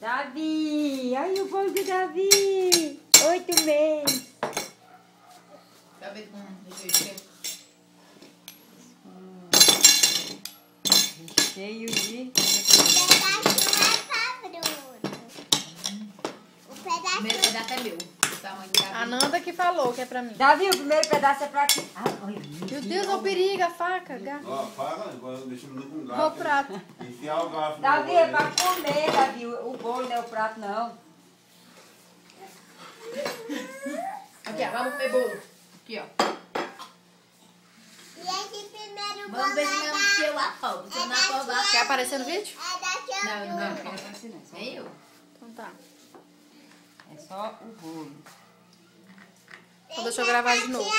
Davi! Olha o bolo do Davi! 8 meses! Tá vendo com recheio? Cheio de... O primeiro pedaço é meu. O tamanho do Davi. A Nanda que falou que é pra mim. Davi, o primeiro pedaço é pra ti. Ah, olha, Meu Deus, olha o perigo, a faca. Ó, para, agora deixa o menino com Olha o garfo. prato. Enfiar o garfo. Davi, é pra comer, Davi. O bolo não é o prato, não. Aqui, ó. Vamos comer bolo. Aqui, ó. Vamos ver se não encheu a fome. Se não afogar. Quer aparecer no vídeo? Não, não Não, quero. não é assim, não. Só Nem eu. Então tá. É só o bolo. Então deixa eu gravar de novo.